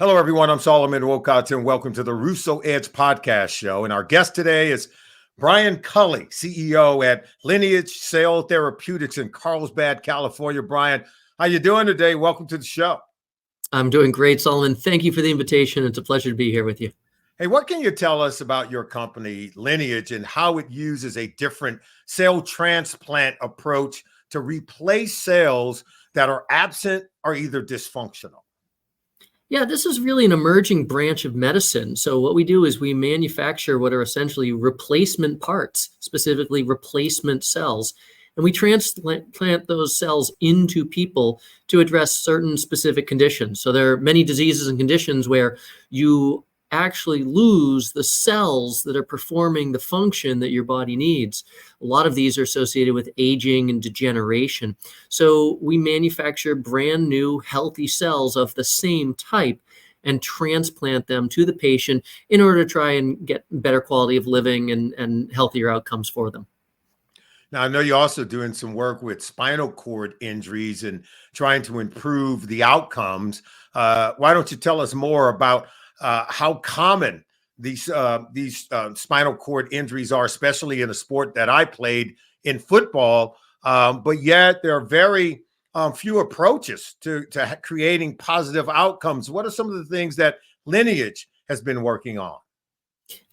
Hello, everyone. I'm Solomon Wilcots, and welcome to the Russo Edge podcast show. And our guest today is Brian Culley, CEO at Lineage Cell Therapeutics in Carlsbad, California. Brian, how you doing today? Welcome to the show. I'm doing great, Solomon. Thank you for the invitation. It's a pleasure to be here with you. Hey, what can you tell us about your company, Lineage, and how it uses a different cell transplant approach to replace cells that are absent or either dysfunctional? Yeah, this is really an emerging branch of medicine. So what we do is we manufacture what are essentially replacement parts, specifically replacement cells, and we transplant those cells into people to address certain specific conditions. So there are many diseases and conditions where you actually lose the cells that are performing the function that your body needs. A lot of these are associated with aging and degeneration. So we manufacture brand new healthy cells of the same type and transplant them to the patient in order to try and get better quality of living and healthier outcomes for them. Now, I know you're also doing some work with spinal cord injuries and trying to improve the outcomes. Why don't you tell us more about how common these spinal cord injuries are, especially in a sport that I played in football, but yet there are very few approaches to creating positive outcomes. What are some of the things that Lineage has been working on?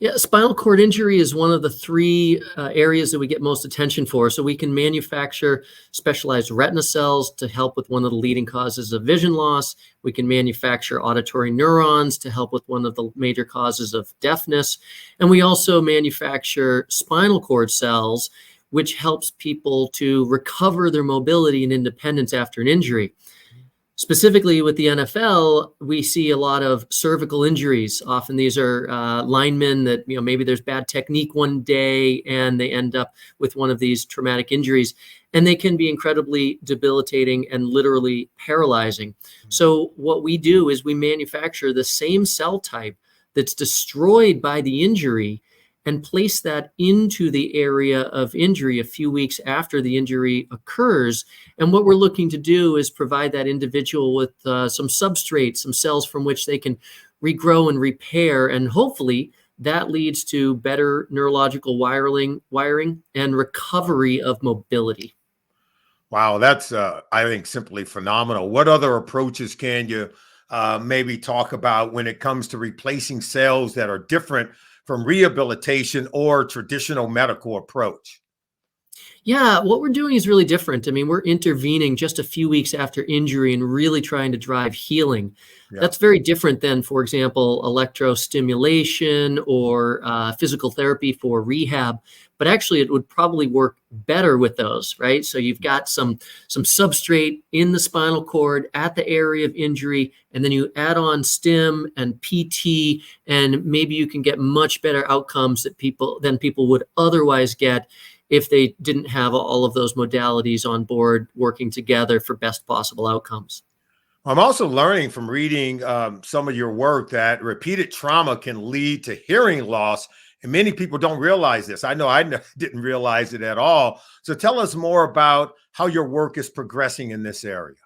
Yeah, spinal cord injury is one of the three areas that we get most attention for. So we can manufacture specialized retina cells to help with one of the leading causes of vision loss. We can manufacture auditory neurons to help with one of the major causes of deafness. And we also manufacture spinal cord cells, which helps people to recover their mobility and independence after an injury. Specifically with the NFL, we see a lot of cervical injuries. Often these are linemen that, maybe there's bad technique one day and they end up with one of these traumatic injuries, and they can be incredibly debilitating and literally paralyzing. So what we do is we manufacture the same cell type that's destroyed by the injury and place that into the area of injury a few weeks after the injury occurs. And what we're looking to do is provide that individual with some substrate, some cells from which they can regrow and repair. And hopefully that leads to better neurological wiring and recovery of mobility. Wow, that's, I think, simply phenomenal. What other approaches can you maybe talk about when it comes to replacing cells that are different from rehabilitation or traditional medical approach? Yeah, what we're doing is really different. I mean, we're intervening just a few weeks after injury and really trying to drive healing. Yeah. That's very different than, for example, electrostimulation or physical therapy for rehab. But actually, it would probably work better with those, right? So you've got some substrate in the spinal cord at the area of injury, and then you add on stim and PT, and maybe you can get much better outcomes than people would otherwise get if they didn't have all of those modalities on board working together for best possible outcomes. I'm also learning from reading some of your work that repeated trauma can lead to hearing loss, and many people don't realize this. I know I didn't realize it at all. So tell us more about how your work is progressing in this area.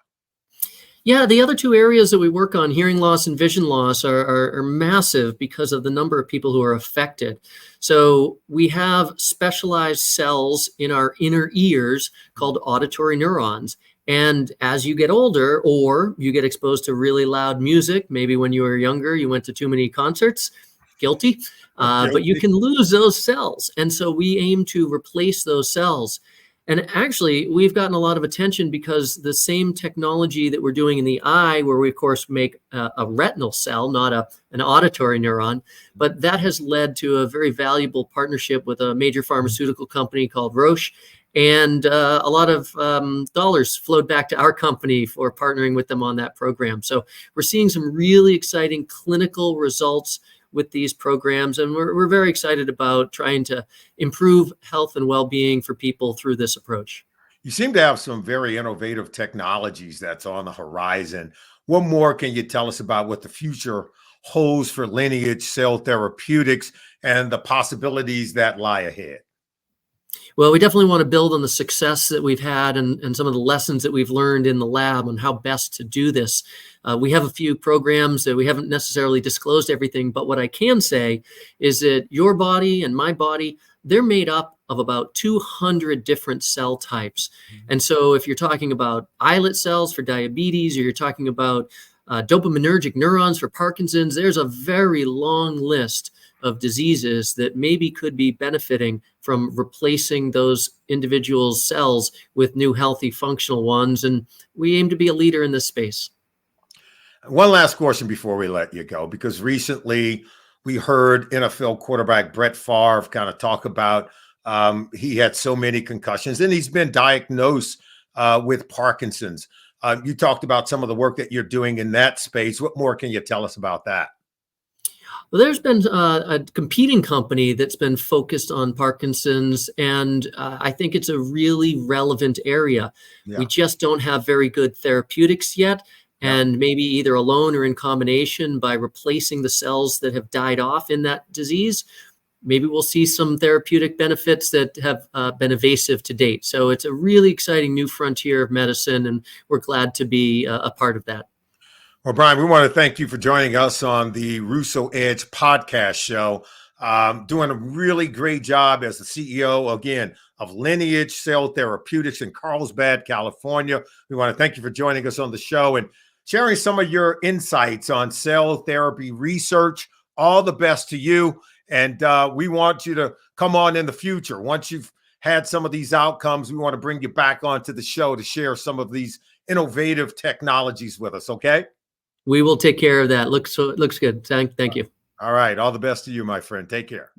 Yeah, the other two areas that we work on, hearing loss and vision loss, are massive because of the number of people who are affected. So we have specialized cells in our inner ears called auditory neurons. And as you get older, or you get exposed to really loud music, maybe when you were younger, you went to too many concerts, guilty. But you can lose those cells. And so we aim to replace those cells. And actually, we've gotten a lot of attention because the same technology that we're doing in the eye, where we, of course, make a retinal cell, not an auditory neuron, but that has led to a very valuable partnership with a major pharmaceutical company called Roche. And a lot of dollars flowed back to our company for partnering with them on that program. So we're seeing some really exciting clinical results with these programs, and we're very excited about trying to improve health and well-being for people through this approach. You seem to have some very innovative technologies that's on the horizon. What more can you tell us about what the future holds for Lineage Cell Therapeutics and the possibilities that lie ahead? Well, we definitely want to build on the success that we've had and some of the lessons that we've learned in the lab on how best to do this. We have a few programs that we haven't necessarily disclosed everything, but what I can say is that your body and my body, they're made up of about 200 different cell types. And so if you're talking about islet cells for diabetes, or you're talking about dopaminergic neurons for Parkinson's, there's a very long list of diseases that maybe could be benefiting from replacing those individual cells with new healthy functional ones. And we aim to be a leader in this space. One last question before we let you go, because recently we heard NFL quarterback Brett Favre kind of talk about he had so many concussions and he's been diagnosed with Parkinson's. You talked about some of the work that you're doing in that space. What more can you tell us about that? Well, there's been a competing company that's been focused on Parkinson's, and I think it's a really relevant area. Yeah. We just don't have very good therapeutics yet, and maybe either alone or in combination by replacing the cells that have died off in that disease, maybe we'll see some therapeutic benefits that have been evasive to date. So it's a really exciting new frontier of medicine, and we're glad to be a part of that. Well, Brian, we want to thank you for joining us on the Russo Edge podcast show. Doing a really great job as the CEO, again, of Lineage Cell Therapeutics in Carlsbad, California. We want to thank you for joining us on the show and sharing some of your insights on cell therapy research. All the best to you. And we want you to come on in the future. Once you've had some of these outcomes, we want to bring you back onto the show to share some of these innovative technologies with us, okay? We will take care of that. Looks good. Thank you. All right. All the best to you, my friend. Take care.